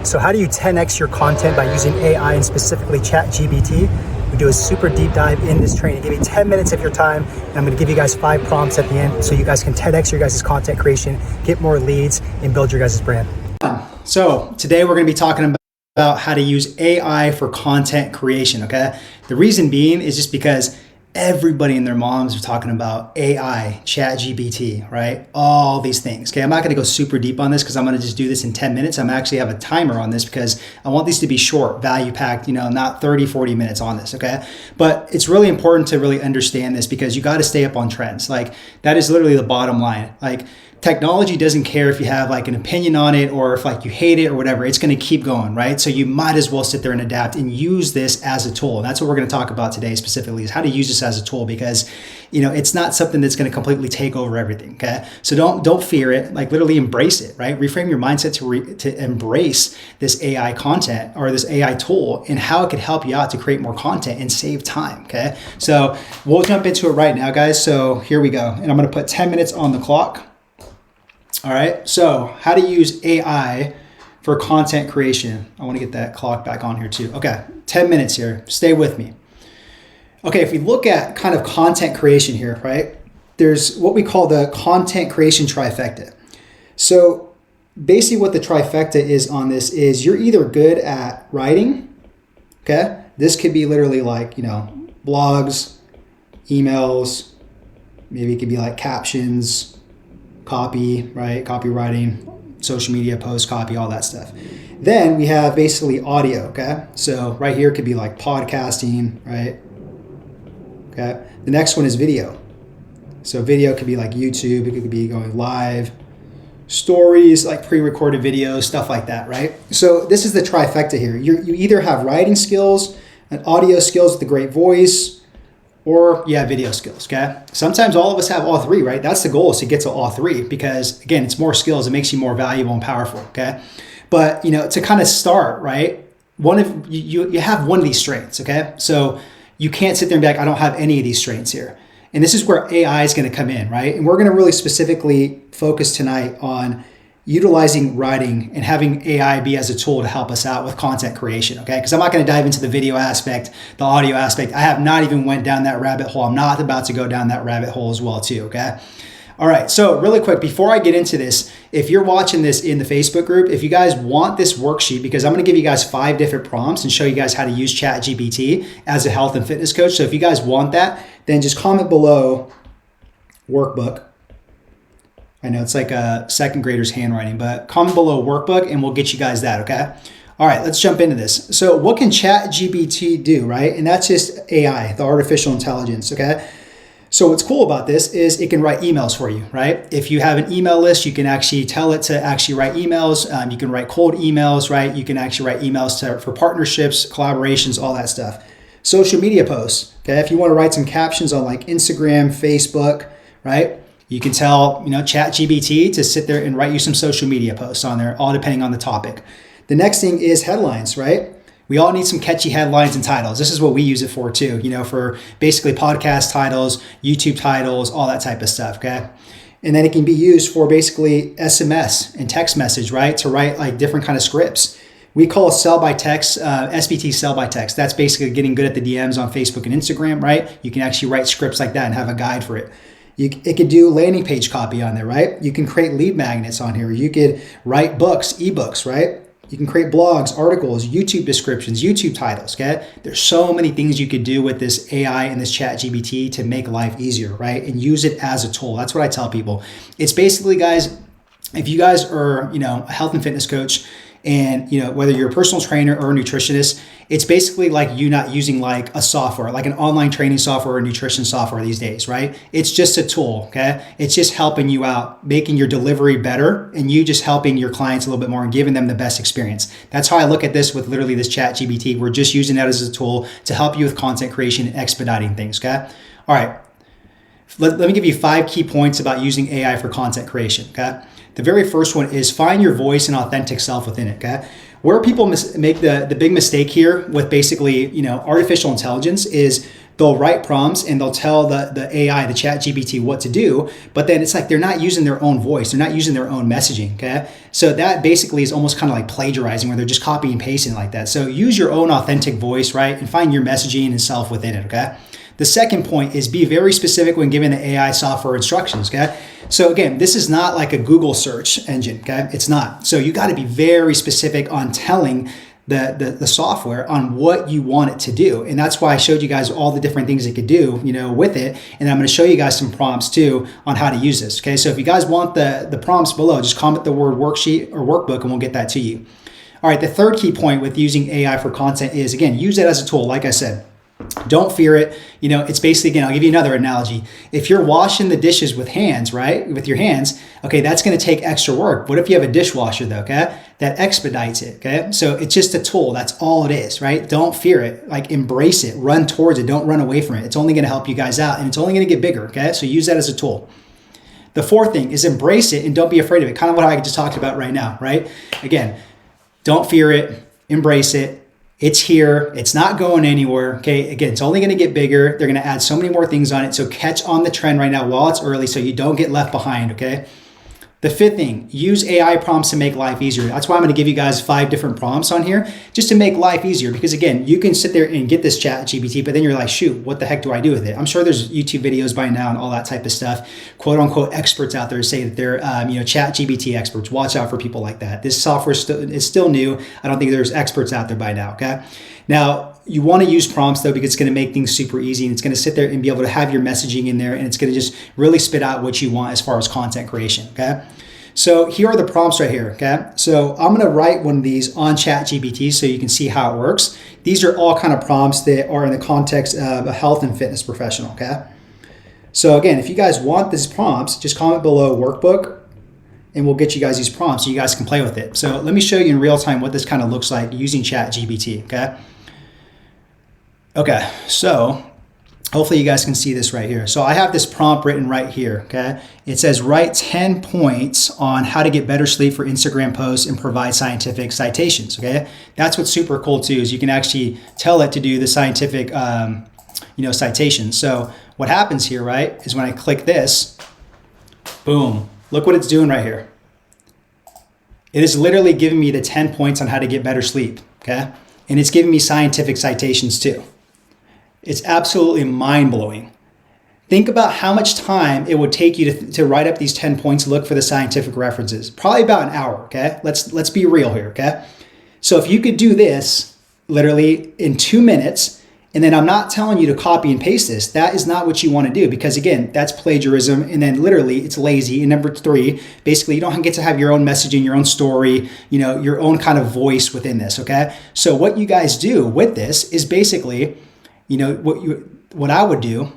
So how do you 10x your content by using AI and specifically Chat GPT? We do a super deep dive in this training. Give me 10 minutes of your time, and I'm gonna give you guys 5 prompts at the end so you guys can 10x your guys' content creation, get more leads, and build your guys' brand. So today we're gonna be talking about how to use AI for content creation, okay? The reason being is just because everybody and their moms are talking about AI, Chat GPT, right? All these things, okay? I'm not gonna go super deep on this because I'm gonna just do this in 10 minutes. I'm actually have a timer on this because I want these to be short, value-packed, not 30, 40 minutes on this, okay? But it's really important to really understand this because you gotta stay up on trends. Like, that is literally the bottom line. Like, technology doesn't care if you have like an opinion on it or if like you hate it or whatever, it's going to keep going, right? So you might as well sit there and adapt and use this as a tool. And that's what we're going to talk about today specifically, is how to use this as a tool, because it's not something that's going to completely take over everything, okay? So don't fear it, like literally embrace it, right? Reframe your mindset to embrace this AI content or this AI tool and how it could help you out to create more content and save time, okay? So we'll jump into it right now, guys. So here we go. And I'm going to put 10 minutes on the clock. All right, so how to use AI for content creation. I want to get that clock back on here too. Okay, 10 minutes here, stay with me. Okay, if we look at kind of content creation here, right? There's what we call the content creation trifecta. So basically what the trifecta is on this is you're either good at writing, okay? This could be literally like, blogs, emails, maybe it could be like captions, copy, right? Copywriting, social media post copy, all that stuff. Then we have basically audio, okay? So right here could be like podcasting, right? Okay. The next one is video. So video could be like YouTube, it could be going live, stories, like pre-recorded videos, stuff like that, right? So this is the trifecta here. You either have writing skills and audio skills with a great voice, or video skills, okay? Sometimes all of us have all three, right? That's the goal, is to get to all three because, again, it's more skills. It makes you more valuable and powerful, okay? But, to kind of start, right, you have one of these strengths, okay? So you can't sit there and be like, I don't have any of these strengths here. And this is where AI is going to come in, right? And we're going to really specifically focus tonight on utilizing writing and having AI be as a tool to help us out with content creation, okay? Because I'm not going to dive into the video aspect, the audio aspect. I have not even went down that rabbit hole. I'm not about to go down that rabbit hole as well too, okay? All right, so really quick, before I get into this, if you're watching this in the Facebook group, if you guys want this worksheet, because I'm going to give you guys 5 different prompts and show you guys how to use Chat GPT as a health and fitness coach. So if you guys want that, then just comment below workbook. I know it's like a second grader's handwriting, but comment below workbook and we'll get you guys that, okay? All right, let's jump into this. So what can Chat GPT do, right? And that's just AI, the artificial intelligence, okay? So what's cool about this is it can write emails for you, right? If you have an email list, you can actually tell it to actually write emails. You can write cold emails, right? You can actually write emails for partnerships, collaborations, all that stuff. Social media posts, okay? If you want to write some captions on like Instagram, Facebook, right? You can tell, Chat GPT to sit there and write you some social media posts on there, all depending on the topic. The next thing is headlines, right? We all need some catchy headlines and titles. This is what we use it for too, for basically podcast titles, YouTube titles, all that type of stuff, okay? And then it can be used for basically SMS and text message, right? To write like different kind of scripts. We call sell by text, SBT sell by text. That's basically getting good at the DMs on Facebook and Instagram, right? You can actually write scripts like that and have a guide for it. It could do landing page copy on there, right? You can create lead magnets on here. You could write books, ebooks, right? You can create blogs, articles, YouTube descriptions, YouTube titles, okay? There's so many things you could do with this AI and this Chat GPT to make life easier, right? And use it as a tool. That's what I tell people. It's basically, guys, if you guys are, a health and fitness coach, and whether you're a personal trainer or a nutritionist, it's basically like you not using like a software, like an online training software or nutrition software these days, right? It's just a tool, okay? It's just helping you out, making your delivery better, and you just helping your clients a little bit more and giving them the best experience. That's how I look at this with literally this Chat GPT. We're just using that as a tool to help you with content creation and expediting things, okay? All right, let me give you 5 key points about using AI for content creation, okay? The very first one is find your voice and authentic self within it, okay? Where people make the big mistake here with basically, artificial intelligence is they'll write prompts and they'll tell the AI, the Chat GPT, what to do, but then it's like they're not using their own voice, they're not using their own messaging, okay? So that basically is almost kind of like plagiarizing, where they're just copying and pasting like that. So use your own authentic voice, right? And find your messaging and self within it, okay? The second point is be very specific when giving the AI software instructions, okay? So again, this is not like a Google search engine, okay? It's not. So you got to be very specific on telling the software on what you want it to do. And that's why I showed you guys all the different things it could do, with it. And I'm going to show you guys some prompts too on how to use this. Okay. So if you guys want the prompts below, just comment the word worksheet or workbook and we'll get that to you. All right. The third key point with using AI for content is, again, use it as a tool. Like I said, don't fear it. It's basically, again, I'll give you another analogy. If you're washing the dishes with hands, right, with your hands, okay, that's going to take extra work. What if you have a dishwasher though, okay, that expedites it, okay? So it's just a tool. That's all it is, right? Don't fear it. Like, embrace it, run towards it. Don't run away from it. It's only going to help you guys out, and it's only going to get bigger, okay? So use that as a tool. The fourth thing is embrace it and don't be afraid of it. Kind of what I just talked about right now, right? Again, don't fear it, embrace it. It's here. It's not going anywhere. Okay. Again, it's only going to get bigger. They're going to add so many more things on it. So catch on the trend right now while it's early so you don't get left behind. Okay. The fifth thing, use AI prompts to make life easier. That's why I'm going to give you guys 5 different prompts on here just to make life easier. Because again, you can sit there and get this Chat GPT, but then you're like, shoot, what the heck do I do with it? I'm sure there's YouTube videos by now and all that type of stuff. Quote unquote experts out there say that they're Chat GPT experts. Watch out for people like that. This software is still new. I don't think there's experts out there by now. Okay. Now, you want to use prompts though, because it's going to make things super easy, and it's going to sit there and be able to have your messaging in there, and it's going to just really spit out what you want as far as content creation. Okay. So here are the prompts right here. Okay. So I'm going to write one of these on Chat GPT so you can see how it works. These are all kind of prompts that are in the context of a health and fitness professional. Okay. So again, if you guys want these prompts, just comment below workbook, and we'll get you guys these prompts so you guys can play with it. So let me show you in real time what this kind of looks like using Chat GPT. Okay. Okay, so hopefully you guys can see this right here. So I have this prompt written right here, okay? It says, write 10 points on how to get better sleep for Instagram posts and provide scientific citations, okay? That's what's super cool too, is you can actually tell it to do the scientific, citations. So what happens here, right, is when I click this, boom, look what it's doing right here. It is literally giving me the 10 points on how to get better sleep, okay? And it's giving me scientific citations too. It's absolutely mind-blowing. Think about how much time it would take you to write up these 10 points, look for the scientific references. Probably about an hour, okay? Let's be real here, okay? So if you could do this literally in 2 minutes, and then I'm not telling you to copy and paste this, that is not what you want to do, because again, that's plagiarism, and then literally it's lazy. And number 3, basically you don't get to have your own messaging, your own story, your own kind of voice within this, okay? So what you guys do with this is basically, what I would do,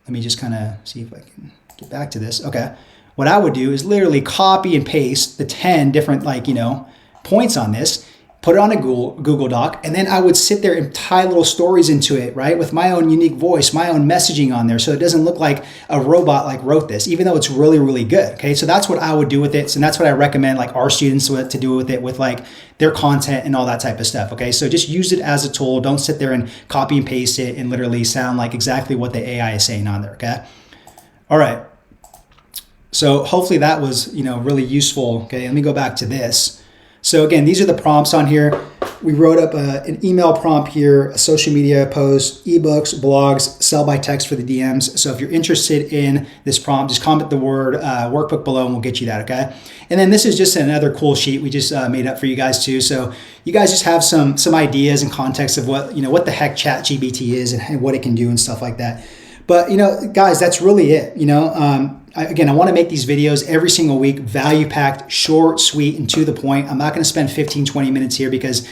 let me just kind of see if I can get back to this. Okay. What I would do is literally copy and paste the 10 different, points on this, put it on a Google Doc, and then I would sit there and tie little stories into it, right? With my own unique voice, my own messaging on there. So it doesn't look like a robot wrote this, even though it's really, really good. Okay. So that's what I would do with it. So that's what I recommend our students to do with it, with their content and all that type of stuff. Okay. So just use it as a tool. Don't sit there and copy and paste it and literally sound like exactly what the AI is saying on there. Okay. All right. So hopefully that was, really useful. Okay. Let me go back to this. So again, these are the prompts on here. We wrote up an email prompt here, a social media post, ebooks, blogs, sell by text for the DMs. So if you're interested in this prompt, just comment the word workbook below and we'll get you that, okay? And then this is just another cool sheet we just made up for you guys too. So you guys just have some ideas and context of what the heck Chat GPT is and what it can do and stuff like that. But, guys, that's really it. Again, I want to make these videos every single week, value-packed, short, sweet, and to the point. I'm not going to spend 15, 20 minutes here because,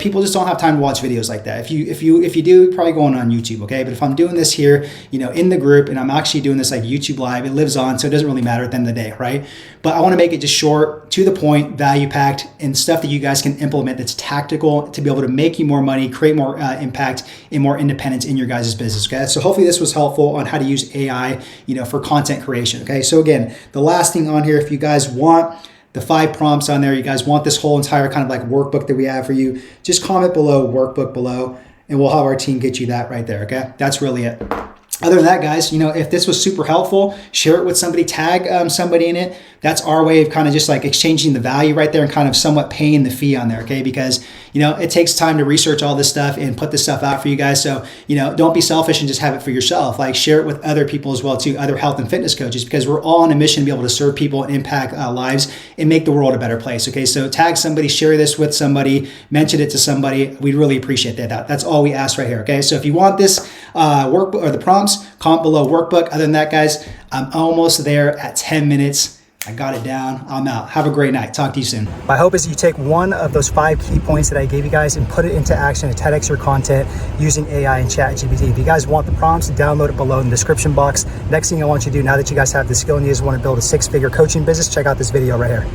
people just don't have time to watch videos like that. If you do, you're probably going on YouTube, okay? But if I'm doing this here, in the group, and I'm actually doing this like YouTube Live, it lives on, so it doesn't really matter at the end of the day, right? But I want to make it just short, to the point, value-packed, and stuff that you guys can implement that's tactical to be able to make you more money, create more impact, and more independence in your guys' business, okay? So hopefully this was helpful on how to use AI, for content creation, okay? So again, the last thing on here, if you guys want the 5 prompts on there, you guys want this whole entire kind of workbook that we have for you, just comment below workbook below, and we'll have our team get you that right there, okay? That's really it. Other than that, guys, if this was super helpful, share it with somebody, tag somebody in it. That's our way of kind of just like exchanging the value right there and kind of somewhat paying the fee on there, okay? Because, it takes time to research all this stuff and put this stuff out for you guys. So, don't be selfish and just have it for yourself. Like, share it with other people as well too, other health and fitness coaches, because we're all on a mission to be able to serve people and impact lives and make the world a better place, okay? So tag somebody, share this with somebody, mention it to somebody. We'd really appreciate that. That's all we ask right here, okay? So if you want this workbook or the prompts, comment below workbook. Other than that, guys, I'm almost there at 10 minutes. I got it down. I'm out. Have a great night. Talk to you soon. My hope is you take one of those 5 key points that I gave you guys and put it into action to 10x your content using AI and Chat GPT. If you guys want the prompts, download it below in the description box. Next thing I want you to do, now that you guys have the skill and you just want to build a 6-figure coaching business, check out this video right here.